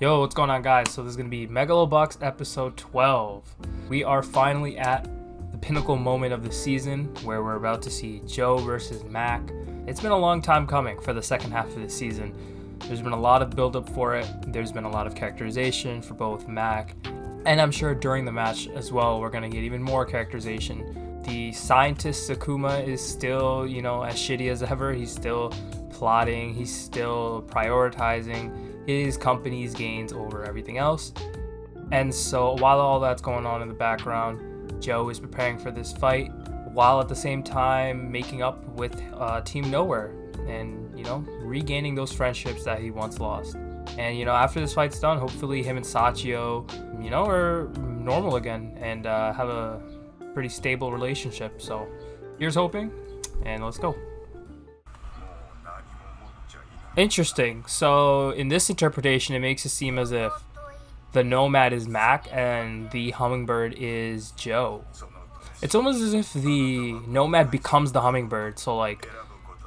Yo, what's going on, guys? So this is going to be Megalobox episode 12. We are finally at the pinnacle moment of the season where we're about to see Joe versus Mac. It's been a long time coming for the second half of the season. There's been a lot of build-up for it. There's been a lot of characterization for both Mac, and I'm sure during the match as well, we're going to get even more characterization. The scientist Sakuma is still, as shitty as ever. He's still plotting. He's still prioritizing his company's gains over everything else. And so while all that's going on in the background, Joe is preparing for this fight while at the same time making up with Team Nowhere and, regaining those friendships that he once lost. And, after this fight's done, hopefully him and Sachio, are normal again and have a pretty stable relationship. So here's hoping, and let's go. Interesting. So in this interpretation, it makes it seem as if the Nomad is Mac and the Hummingbird is Joe. It's almost as if the Nomad becomes the Hummingbird. So like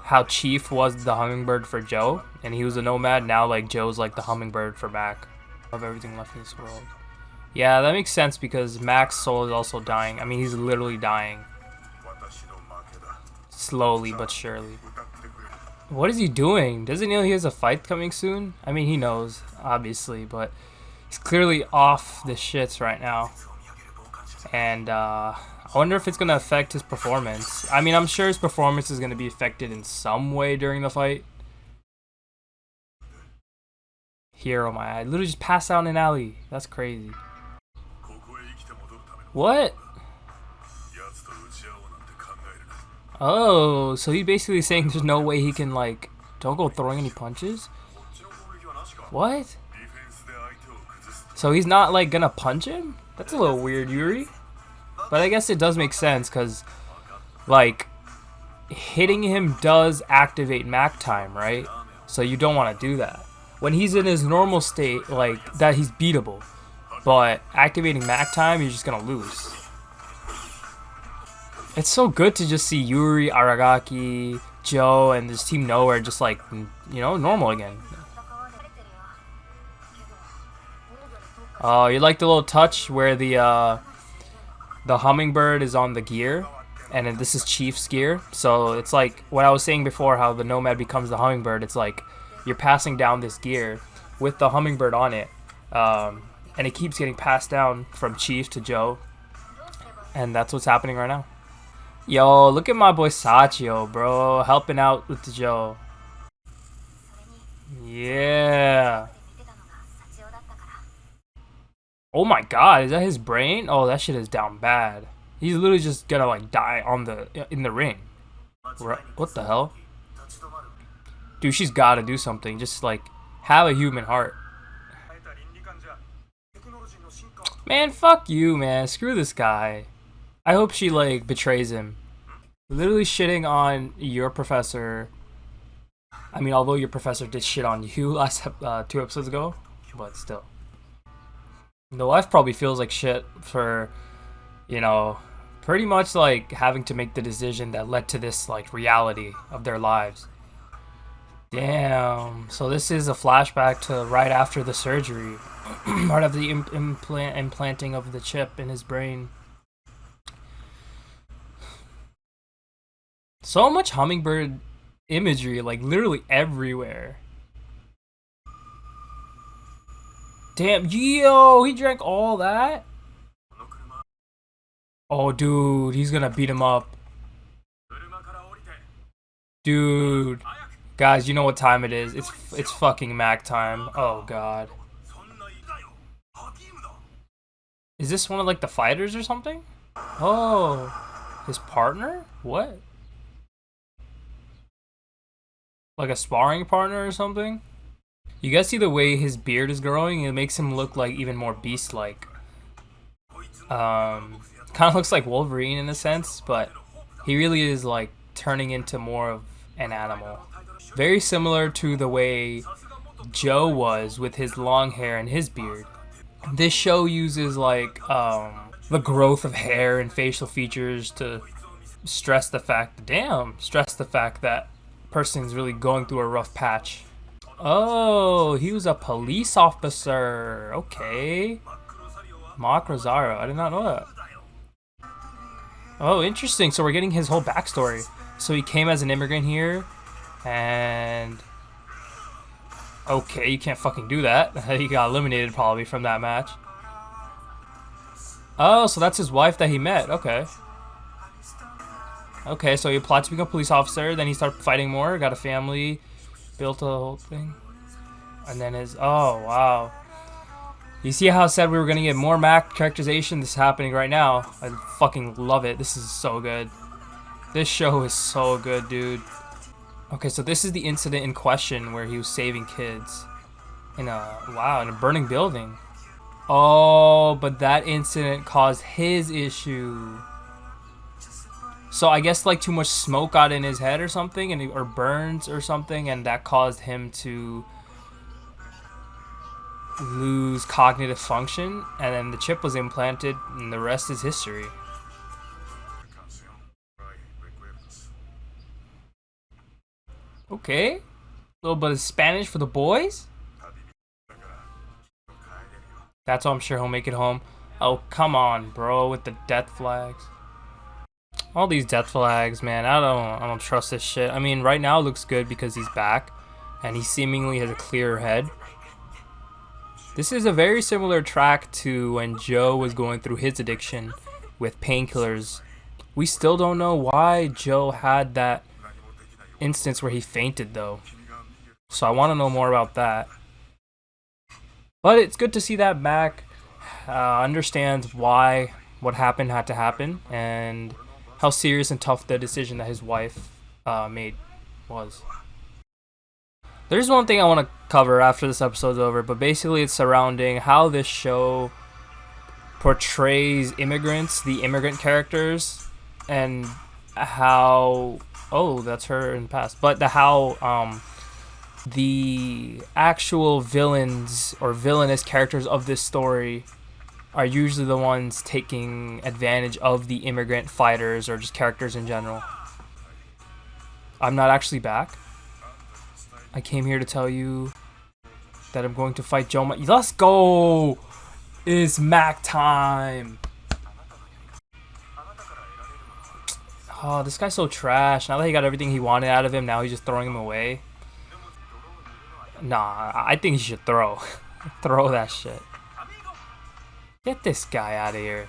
how Chief was the Hummingbird for Joe and he was a Nomad, now like Joe's like the Hummingbird for Mac of everything left in this world. Yeah, that makes sense because Mac's soul is also dying. I mean, he's literally dying. Slowly but surely. What is he doing? Doesn't he know he has a fight coming soon? I mean, he knows, obviously, but he's clearly off the shits right now. And I wonder if it's going to affect his performance. I mean, I'm sure his performance is going to be affected in some way during the fight. Hero, my eye. Literally just passed out in an alley. That's crazy. What? Oh, so he's basically saying there's no way he can, like, don't go throwing any punches? What? So he's not, like, gonna punch him? That's a little weird, Yuri. But I guess it does make sense, because, like, hitting him does activate Mac time, right? So you don't want to do that. When he's in his normal state, like, that he's beatable. But activating Mac time, you're just gonna lose. It's so good to just see Yuri, Aragaki, Joe, and this Team Nowhere just like, normal again. Oh, you like the little touch where the Hummingbird is on the gear, and then this is Chief's gear. So it's like what I was saying before, how the Nomad becomes the Hummingbird. It's like you're passing down this gear with the Hummingbird on it, and it keeps getting passed down from Chief to Joe, and that's what's happening right now. Yo, look at my boy Sachio, bro, helping out with the Joe. Yeah. Oh my god, is that his brain? Oh, that shit is down bad. He's literally just gonna like die in the ring. What the hell? Dude, she's gotta do something. Just like have a human heart. Man, fuck you, man. Screw this guy. I hope she like betrays him. Literally shitting on your professor. I mean, although your professor did shit on you last 2 episodes ago, but still. The wife probably feels like shit for, pretty much like having to make the decision that led to this like reality of their lives. Damn. So this is a flashback to right after the surgery, right after the implanting of the chip in his brain. So much Hummingbird imagery, like literally everywhere. Damn, yo, he drank all that? Oh, dude, he's gonna beat him up. Dude. Guys, you know what time it is. It's fucking Mac time. Oh, God. Is this one of, like, the fighters or something? Oh. His partner? What? Like a sparring partner or something? You guys see the way his beard is growing? It makes him look like even more beast-like. Kind of looks like Wolverine in a sense, but he really is like turning into more of an animal. Very similar to the way Joe was with his long hair and his beard. This show uses like the growth of hair and facial features to stress the fact that person's really going through a rough patch. Oh, he was a police officer. Okay. Mock Rosario. I did not know that. Oh, interesting. So we're getting his whole backstory. So he came as an immigrant here, and okay, you can't fucking do that. He got eliminated probably from that match. Oh, so that's his wife that he met. Okay. Okay, so he applied to become a police officer. Then he started fighting more. Got a family, built a whole thing, and then his. Oh wow. You see how I said we were gonna get more Mac characterization? This is happening right now. I fucking love it. This is so good. This show is so good, dude. Okay, so this is the incident in question where he was saving kids in a burning building. Oh, but that incident caused his issue. So I guess like too much smoke got in his head or something, or burns or something, and that caused him to lose cognitive function, and then the chip was implanted, and the rest is history. Okay, a little bit of Spanish for the boys. That's all. I'm sure he'll make it home. Oh, come on, bro, with the death flags. All these death flags, man. I don't trust this shit. I mean, right now it looks good because he's back, and he seemingly has a clearer head. This is a very similar track to when Joe was going through his addiction with painkillers. We still don't know why Joe had that instance where he fainted, though. So I want to know more about that. But it's good to see that Mac understands why what happened had to happen, and how serious and tough the decision that his wife made was. There's one thing I want to cover after this episode's over, but basically it's surrounding how this show portrays immigrants, the immigrant characters, and how, oh, that's her in the past, but how the actual villains or villainous characters of this story are usually the ones taking advantage of the immigrant fighters or just characters in general. I'm not actually back. I came here to tell you that I'm going to fight Joe. Let's go! It's Mac time! Oh, this guy's so trash. Now that he got everything he wanted out of him, now he's just throwing him away. Nah, I think he should throw. Throw that shit. Get this guy out of here.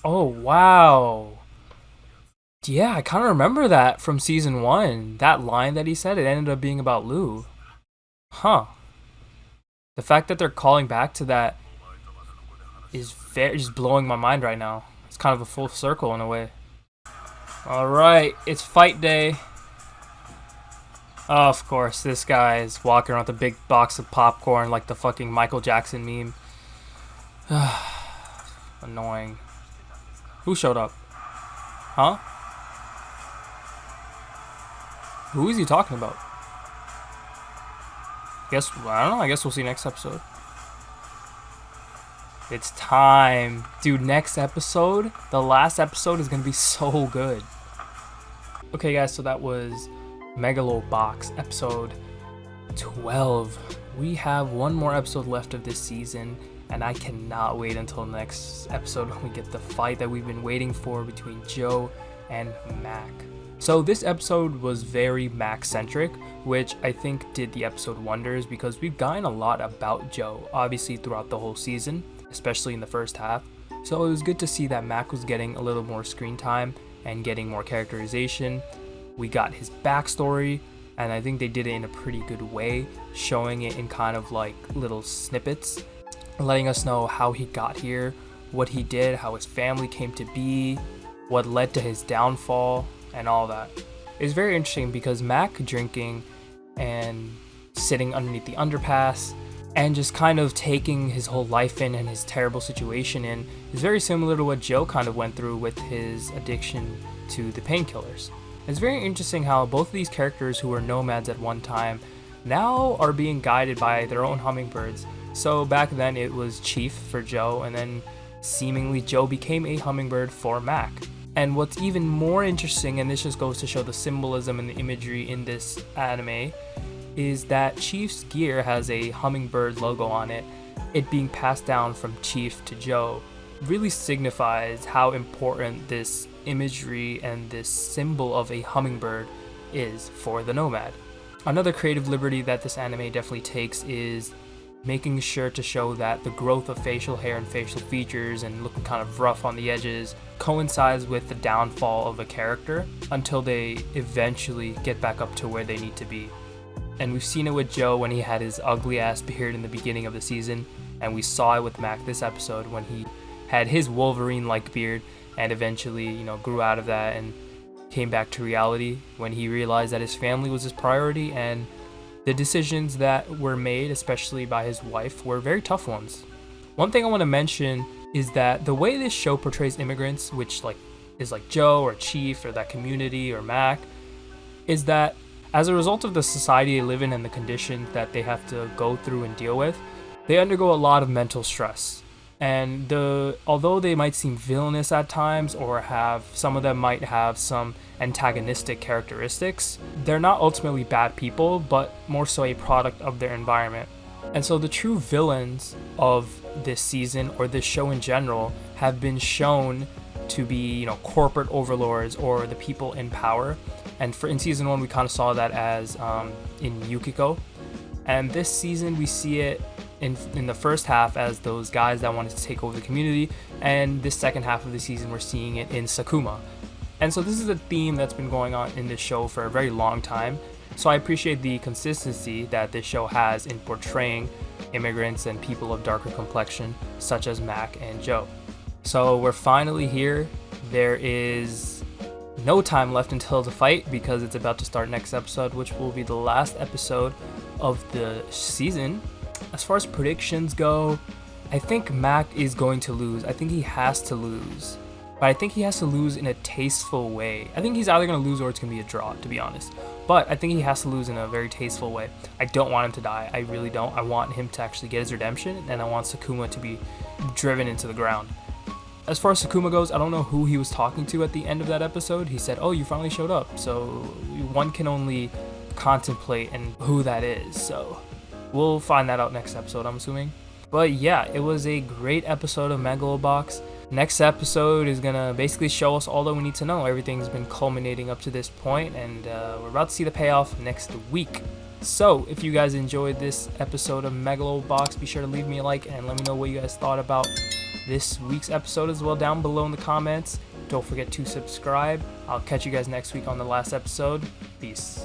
Oh, wow. Yeah, I kind of remember that from season 1. That line that he said, it ended up being about Lou. Huh. The fact that they're calling back to that is just blowing my mind right now. It's kind of a full circle in a way. Alright, it's fight day. Oh, of course, this guy is walking around with a big box of popcorn like the fucking Michael Jackson meme. Annoying. Who showed up? Huh? Who is he talking about? I don't know. I guess we'll see next episode. It's time. Dude, next episode, the last episode is going to be so good. Okay, guys, so that was Megalobox episode 12. We have one more episode left of this season, and I cannot wait until next episode when we get the fight that we've been waiting for between Joe and Mac. So this episode was very Mac-centric, which I think did the episode wonders because we've gotten a lot about Joe, obviously throughout the whole season, especially in the first half. So it was good to see that Mac was getting a little more screen time and getting more characterization. We got his backstory, and I think they did it in a pretty good way, showing it in kind of like little snippets, letting us know how he got here, what he did, how his family came to be, what led to his downfall, and all that. It's very interesting because Mac drinking and sitting underneath the underpass and just kind of taking his whole life in and his terrible situation in is very similar to what Joe kind of went through with his addiction to the painkillers. It's very interesting how both of these characters who were nomads at one time now are being guided by their own hummingbirds. So back then it was Chief for Joe, and then seemingly Joe became a hummingbird for Mac. And what's even more interesting, and this just goes to show the symbolism and the imagery in this anime, is that Chief's gear has a hummingbird logo on it. It being passed down from Chief to Joe really signifies how important this imagery and this symbol of a hummingbird is for the Nomad. Another creative liberty that this anime definitely takes is making sure to show that the growth of facial hair and facial features and looking kind of rough on the edges coincides with the downfall of a character until they eventually get back up to where they need to be. And we've seen it with Joe when he had his ugly ass beard in the beginning of the season, and we saw it with Mac this episode when he had his Wolverine-like beard and eventually, grew out of that and came back to reality when he realized that his family was his priority, and the decisions that were made, especially by his wife, were very tough ones. One thing I want to mention is that the way this show portrays immigrants, which is like Joe or Chief or that community or Mac, is that as a result of the society they live in and the conditions that they have to go through and deal with, they undergo a lot of mental stress. And although they might seem villainous at times, or some of them might have some antagonistic characteristics, they're not ultimately bad people, but more so a product of their environment. And so the true villains of this season, or this show in general, have been shown to be, corporate overlords or the people in power. And in season 1, we kind of saw that as in Yukiko. And this season, we see it in the first half as those guys that wanted to take over the community, and this second half of the season we're seeing it in Sakuma. And so this is a theme that's been going on in this show for a very long time, so I appreciate the consistency that this show has in portraying immigrants and people of darker complexion such as Mac and Joe. So we're finally here. There is no time left until the fight because it's about to start next episode, which will be the last episode of the season. As far as predictions go, I think Mac is going to lose. I think he has to lose. But I think he has to lose in a tasteful way. I think he's either going to lose or it's going to be a draw, to be honest. But I think he has to lose in a very tasteful way. I don't want him to die. I really don't. I want him to actually get his redemption, and I want Sakuma to be driven into the ground. As far as Sakuma goes, I don't know who he was talking to at the end of that episode. He said, "Oh, you finally showed up." So one can only contemplate and who that is. So we'll find that out next episode, I'm assuming. But yeah, it was a great episode of Megalobox. Next episode is gonna basically show us all that we need to know. Everything's been culminating up to this point, and we're about to see the payoff next week. So if you guys enjoyed this episode of Megalobox, be sure to leave me a like and let me know what you guys thought about this week's episode as well down below in the comments. Don't forget to subscribe. I'll catch you guys next week on the last episode. Peace.